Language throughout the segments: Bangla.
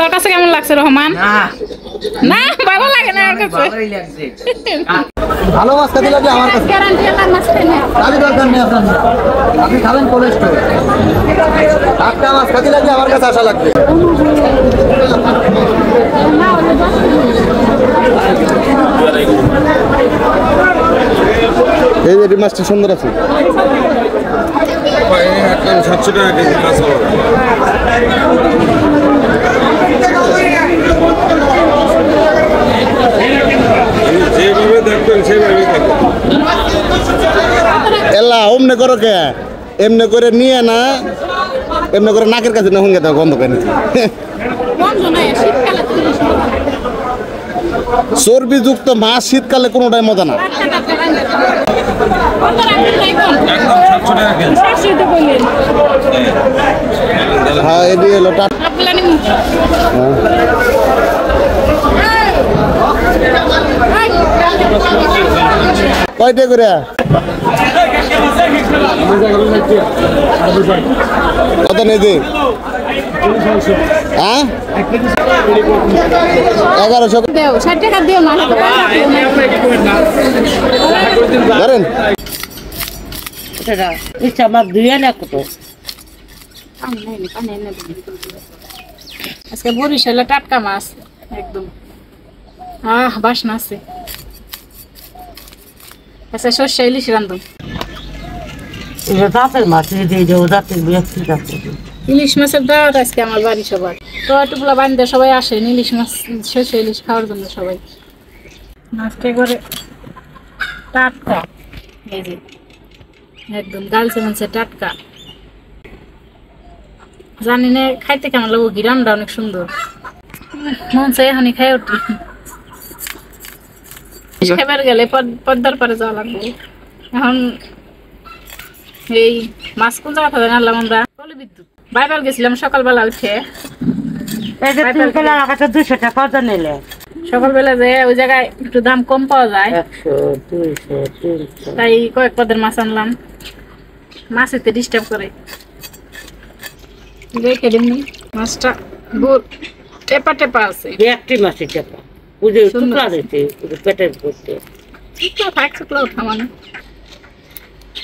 তোর কাছে কেমন লাগছে রহমান? না ভালো লাগে না আমার কাছে। ভালো মাছ খেতে লাগবে আমার কাছে গ্যারান্টি আমার মাছ খাই না। আমি দরকার নেই আপনার আপনি খাবেন কোলেস্ট্রল টাটকা মাছ খেতে লাগবে আমার কাছে আসা লাগবে এই যে মাছটা সুন্দর আছে 700 টাকা কেজি কাঁচা যেভাবে দেখবেন সেভাবে দেখবেন এলা অমনে করো কে এমনি করে নিয়ে না এমনি করে নাকের কাছে না হুঙ্গে দাও গন্ধ কেন চর্বিযুক্ত মাছ শীতকালে কোনোটাই মজা না একদম 700 টাকা কেজি হ্যাঁ এটি এলো কয়টা করে কত নেই হ্যাঁ 1100 দেও 60 টাকা দিও না ধরেন এটা ইচ্ছা আমার দুইয়া না কত আজকে বরিশালে টাটকা মাছ একদম বাসনা আছে আচ্ছা সর্ষে ইলিশ রান্ধুন এটা দাঁতের মাছ দিয়ে দেবো দাঁতের ব্যক্তি আছে ইলিশ মাছের দাওয়াত আজকে আমার বাড়ি সবার তো টুকলা বান্ধে সবাই আসেন ইলিশ মাছ সর্ষে ইলিশ খাওয়ার জন্য সবাই মাছটা করে টাটকা এই যে একদম গালছে মাছে টাটকা জানি না খাইতে কেমন লাগবো গ্রামটা অনেক সুন্দর মন চাই এখনই খাই উঠি খাবার গেলে পদ্মার পারে যাওয়া লাগবে এখন এই মাছ কোন জায়গা থেকে আনলাম আমরা কলে বিদ্যুৎ বাইবার গেছিলাম সকালবেলা উঠে $200 টাকা নিলে সকালবেলা যে ওই জায়গায় একটু দাম কম পাওয়া যায় 100 200 300 তাই কয়েক পদের মাছ আনলাম মাছ এতে ডিস্টার্ব করে রেখে দিননি মাছটা গোল টেপা টেপা আছে একটি মাছের টাকা বুঝে টুকরা দিতে পেটের করতে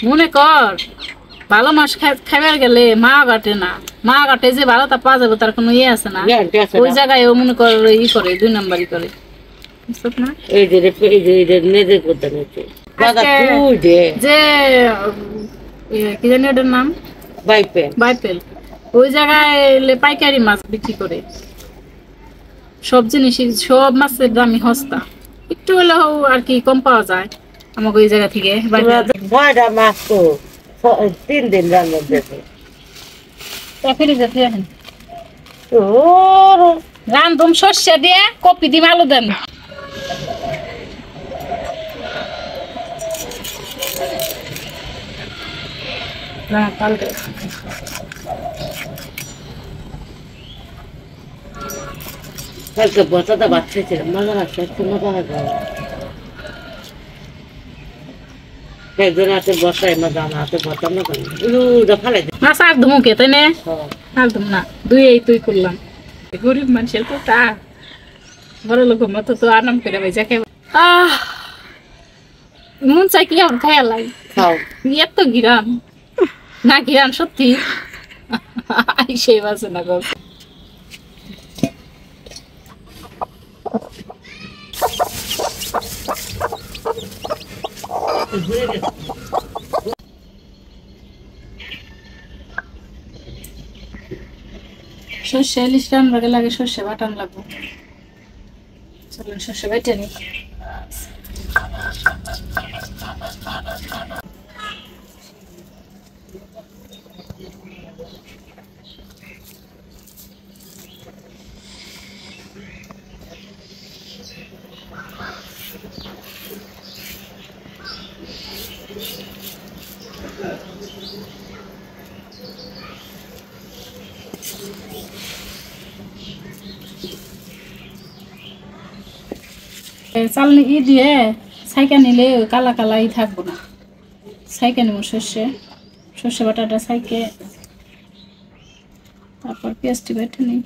মনে কর ভালো মাছ খাবার গেলে মা কাটে না মা কাটে যে ভালো তা পাওয়া যাবে তার কোনো ইয়ে আছে না ওই জায়গায় ও মনে কর ই করে 2 নাম্বারই করে না এই যে নেজে করতে নিচ্ছে যে কি জানি ওটার নাম বাইপেল ওই জায়গায় পাইকারি মাছ বিক্রি করে সব জিনিস সব মাছের দামই সস্তা একটু হলেও আর কি কম পাওয়া যায় আমাকে ওই জায়গা থেকে মাছ তো 3 দিন রান্না দেবে রান্ধুম সর্ষে দিয়ে কপি দিয়ে আলু দেন পাল্টে কালকে বসাটা বাচ্চা ছিল মজা লাগছে মজা লাগবে একজন হাতে বসায় মজা না হাতে বসা মজা না ফালাই মাছ আর ধুমুকে তাই না আর ধুম না দুই এই তুই করলাম গরিব মানুষের তো তা বড় লোক মতো তো আরাম করে ভাই যাকে মন চাই কি আমার খায়া লাগে খাও এত গিরাম না গিরাম সত্যি সেই বাসে না গল্প সর্ষে ইলিশ রান্নার লাগে সর্ষে বাটান লাগবে চলুন সর্ষে বেটে নি চালনি ই দিয়ে ছাইকা নিলে কালা কালা ই থাকবো না ছাইকা নেব সর্ষে বাটাটা ছাইকে তারপর পেঁয়াজটি বেটে নিই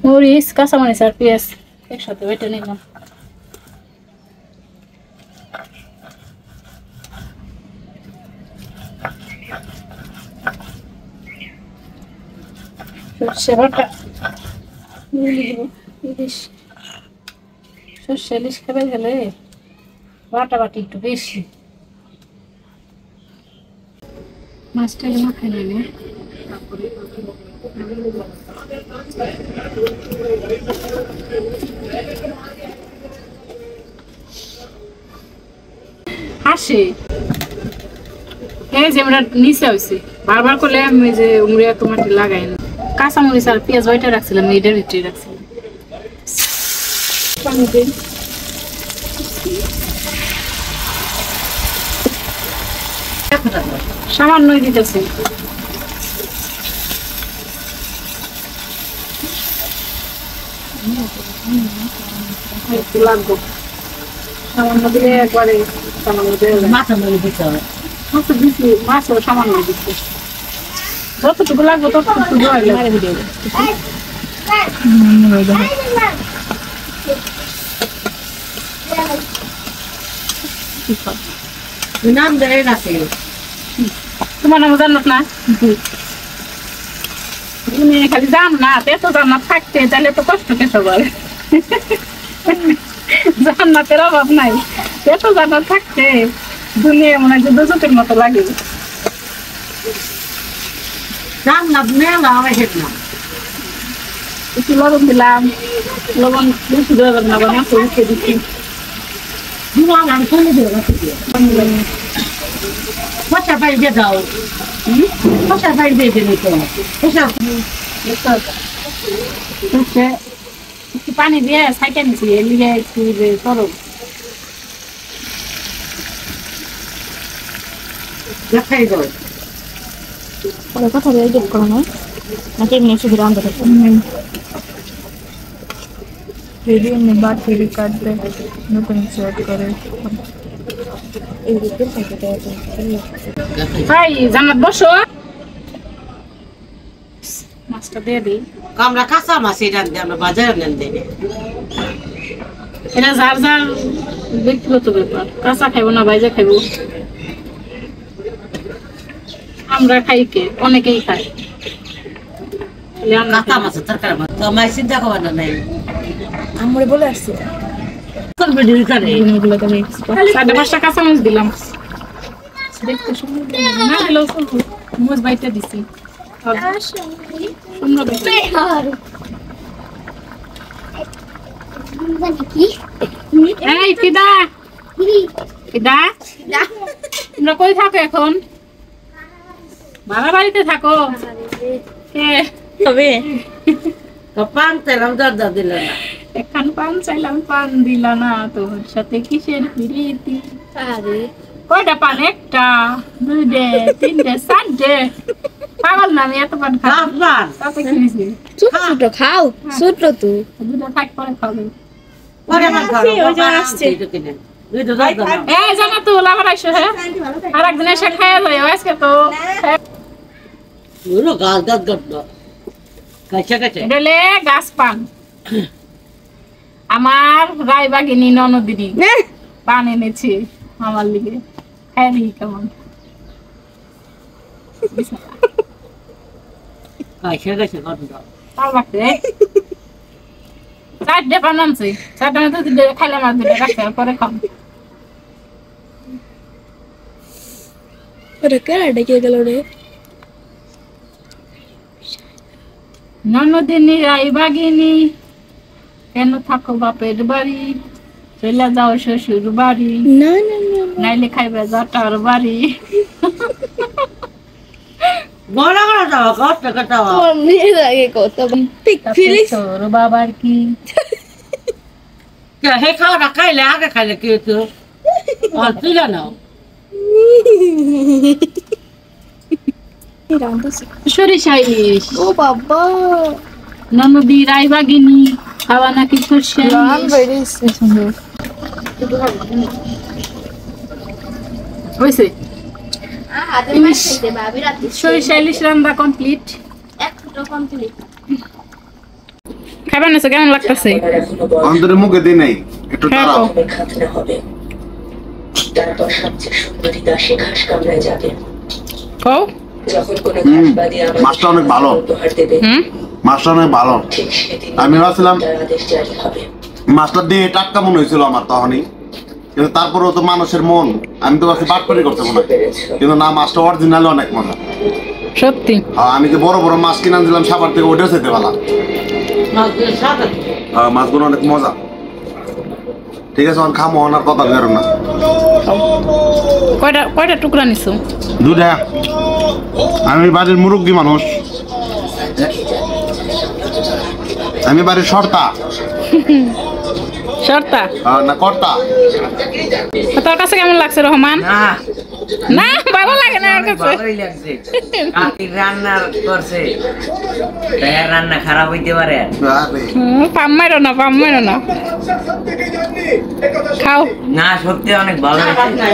মরিচ কাঁচামরিচ আর পেঁয়াজ একসাথে বেটে নিলাম। সর্ষে বাটা ইলিশ, সর্ষে ইলিশ খেতে গেলে বাটা বাটি একটু বেশি। মাছটা মাখাই নিলে তারপরে হাসে এই যে আমরা নিচে হয়েছি বারবার করলে আমি যে উমরিয়া টমাটো লাগাই না, কাঁচামরিচ আর পেঁয়াজ ওইটা রাখছিলাম, এটার ভিতরে রাখছিলাম। পানি দিন, সামান্যই দিতেছি। লাগবো সামান্য দিলে একবারে সামান্য দিতে হবে। মাছও সামান্য দিচ্ছে, যতটুকু লাগবে ততটুকু নাম দেয় না, তোমার নাম জান্নাত না? তুমি খালি জান না, এত জান্নাত থাকতে তাহলে তো কষ্ট কে সবার। জান্নাতের অভাব নাই, এত জান্নাত থাকতে দুনিয়া মনে হয় দুজকের মতো লাগে। একটু লবণ দিলাম, লবণ বেশি দেওয়া যাবে না, মাছ উঠে দিচ্ছি। একটু পানি দিয়ে সাইকেল নিচ্ছি, এর লিগে একটু তরল কথা বলে যোগ করা হয় নাকি এমনি সুবিধা আনতে পারছে বাদ ফেরি কাটবে নতুন সেট করে। ভাই জান্নাত বসো, মাছটা দিয়ে দিই। আমরা কাঁচা মাছ এটা আমরা বাজারে নেন দেবে, এটা যার যার ব্যক্তিগত ব্যাপার, কাঁচা খাইবো না বাইজা খাইবো। আমরা খাই কে অনেকেই খায়, কাঁচা মাছের তরকারি তো মাছ চিন্তা করবার না নাই। আমরা বলে আসছি করবে দুই করে সাড়ে 5টা কাঁচা মাছ দিলাম, দেখতে সুন্দর না হলো মোজ বাইটা দিছি। এই ফিদা, ফিদা তোমরা কই থাকো এখন? ভাড়া বাড়িতে থাকো? তবে পান চাইলাম দরজা দিল না, এখন পান চাইলাম পান দিলা না, তোর সাথে কিসের প্রীতি? কয়টা পান? একটা, দুইটে, তিনটে, চারটে। পাগল না আমি, এত পান খাওয়া ছোট খাও, ছোট তো দুটো থাক পরে খাবে। জানা তো লাভার আইসো, হ্যাঁ আর একদিন এসে খাইয়া যায় আজকে তো গাছ পান। আমার রায় বাগিনী ননদিনী পান এনেছে আমার লিগে, খাই দেখি কেমন। চারটে পান আনছে, চারটে মধ্যে খাইলাম আর দুটো রাখছে, পরে খাম। ডেকে গেল রে ননদিনী রায় বাগিনী, কেন থাকো বাপের বাড়ি, চলে যাও শ্বশুর বাড়ি, নাইলে খাইবে জাটার বাড়ি। তোর বাবার কি খাওয়া খাইলে আগে খাইলে কি হতো তুই জানাও। সরিষা ইলিশ, ও বাবা ননদি রায় বাগিনী, খাওয়া নাকি সরষে হয়েছে। সরিষা ইলিশ রান্না কমপ্লিট। খাবেন না কেমন লাগতেছে? অন্তরে মুখে দিই নাই, একটু হ্যাঁ, দাঁড়াও। তারপর সবচেয়ে সুন্দরী দাসী ঘাস কামড়ায় যাবে। কও যখন কোনো ঘাসবাদী আমার মাছটা অনেক ভালো। উপহার দেবে, মাছটা অনেক ভালো। ঠিক সেদিন আমি ভাবছিলাম তার আদেশ জারি হবে। মাছটা দিয়ে টাটকা মনে হয়েছিল আমার তখনই, কিন্তু তারপরেও তো মানুষের মন, আমি তো ভাবছি বাটপারি করতে মনে হয়, কিন্তু না, মাছটা অরিজিনাল অনেক মজা। সত্যি আমি যে বড় বড় মাছ কিনে আনছিলাম সাবার থেকে, ওটাও খেতে ভালো। মাছগুলো স্বাদ আছে। মাছগুলো অনেক মজা। ঠিক আছে, খামো, আর কথা বেরো না। কয়টা টুকরা নিছো? দুধে, আমি বাড়ির মুরব্বী মানুষ, আমি বাড়ির সর্তা শর্তা না কর্তা। তোর কাছে কেমন লাগছে রহমান? না ভালো লাগে না আমার কাছে। ভালোই লাগছে। কাকি রান্না করছে, তাই আর রান্না খারাপ হইতে পারে? পাম মারো না খাও। না, সত্যি অনেক ভালো হয়েছে।